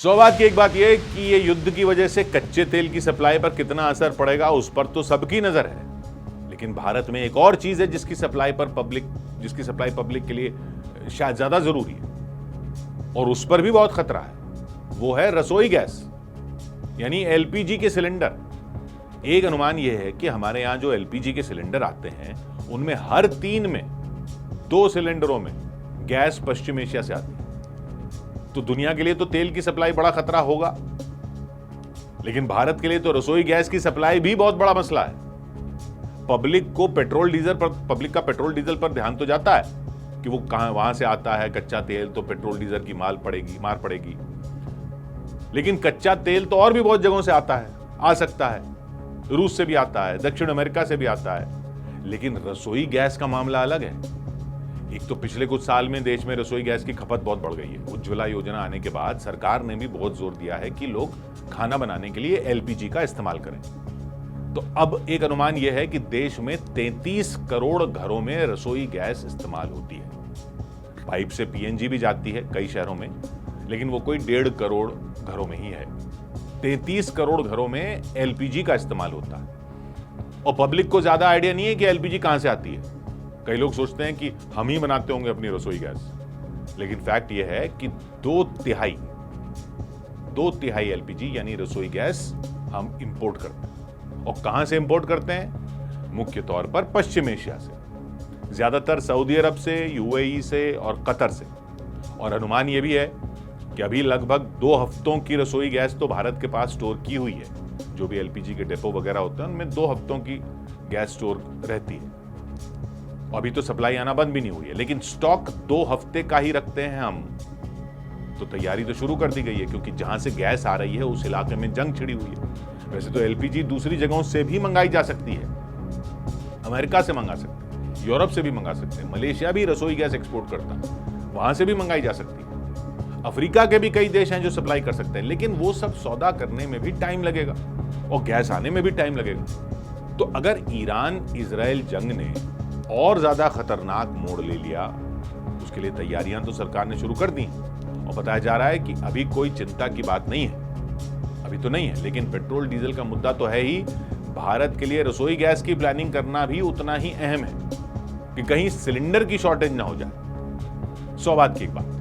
सौभाग्य की एक बात यह कि ये युद्ध की वजह से कच्चे तेल की सप्लाई पर कितना असर पड़ेगा उस पर तो सबकी नजर है, लेकिन भारत में एक और चीज है जिसकी सप्लाई पब्लिक के लिए शायद ज्यादा जरूरी है और उस पर भी बहुत खतरा है। वो है रसोई गैस यानी एलपीजी के सिलेंडर। एक अनुमान यह है कि हमारे यहां जो एलपीजी के सिलेंडर आते हैं उनमें हर 3 में 2 सिलेंडरों में गैस पश्चिम एशिया से आती है। तो दुनिया के लिए तो तेल की सप्लाई बड़ा खतरा होगा, लेकिन भारत के लिए तो रसोई गैस की सप्लाई भी बहुत बड़ा मसला है। पब्लिक का पेट्रोल डीजल पर ध्यान तो जाता है कि वो वहां से आता है कच्चा तेल, तो पेट्रोल डीजल की मार पड़ेगी, लेकिन कच्चा तेल तो और भी बहुत जगहों से आ सकता है। रूस से भी आता है, दक्षिण अमेरिका से भी आता है, लेकिन रसोई गैस का मामला अलग है। एक तो पिछले कुछ साल में देश में रसोई गैस की खपत बहुत बढ़ गई है। उज्ज्वला योजना आने के बाद सरकार ने भी बहुत जोर दिया है कि लोग खाना बनाने के लिए एलपीजी का इस्तेमाल करें। तो अब एक अनुमान यह है कि देश में 33 करोड़ घरों में रसोई गैस इस्तेमाल होती है। पाइप से पीएनजी भी जाती है कई शहरों में, लेकिन वो कोई 1.5 करोड़ घरों में ही है। 33 करोड़ घरों में एलपीजी का इस्तेमाल होता है और पब्लिक को ज्यादा आइडिया नहीं है कि एलपीजी कहां से आती है। कई लोग सोचते हैं कि हम ही बनाते होंगे अपनी रसोई गैस, लेकिन फैक्ट यह है कि 2 तिहाई एलपीजी यानी रसोई गैस हम इंपोर्ट करते हैं। और कहां से इंपोर्ट करते हैं? मुख्य तौर पर पश्चिम एशिया से, ज्यादातर सऊदी अरब से, यूएई से और कतर से। और अनुमान यह भी है कि अभी लगभग 2 हफ्तों की रसोई गैस तो भारत के पास स्टोर की हुई है। जो भी एलपीजी के डिपो वगैरह होते हैं उनमें 2 हफ्तों की गैस स्टोर रहती है। अभी तो सप्लाई आना बंद भी नहीं हुई है, लेकिन स्टॉक 2 हफ्ते का ही रखते हैं हम। तो तैयारी तो शुरू कर दी गई है, क्योंकि जहां से गैस आ रही है उस इलाके में जंग छिड़ी हुई है। वैसे तो एलपीजी दूसरी जगहों से भी मंगाई जा सकती है, अमेरिका से मंगा सकते हैं, यूरोप से भी मंगा सकते हैं, मलेशिया भी रसोई गैस एक्सपोर्ट करता है, वहां से भी मंगाई जा सकती है। अफ्रीका के भी कई देश हैं जो सप्लाई कर सकते हैं, लेकिन वो सब सौदा करने में भी टाइम लगेगा और गैस आने में भी टाइम लगेगा। तो अगर ईरान इजराइल जंग ने और ज्यादा खतरनाक मोड़ ले लिया, उसके लिए तैयारियां तो सरकार ने शुरू कर दी और बताया जा रहा है कि अभी कोई चिंता की बात नहीं है, अभी तो नहीं है, लेकिन पेट्रोल डीजल का मुद्दा तो है ही। भारत के लिए रसोई गैस की प्लानिंग करना भी उतना ही अहम है कि कहीं सिलेंडर की शॉर्टेज ना हो जाए। 100 बात की एक बात।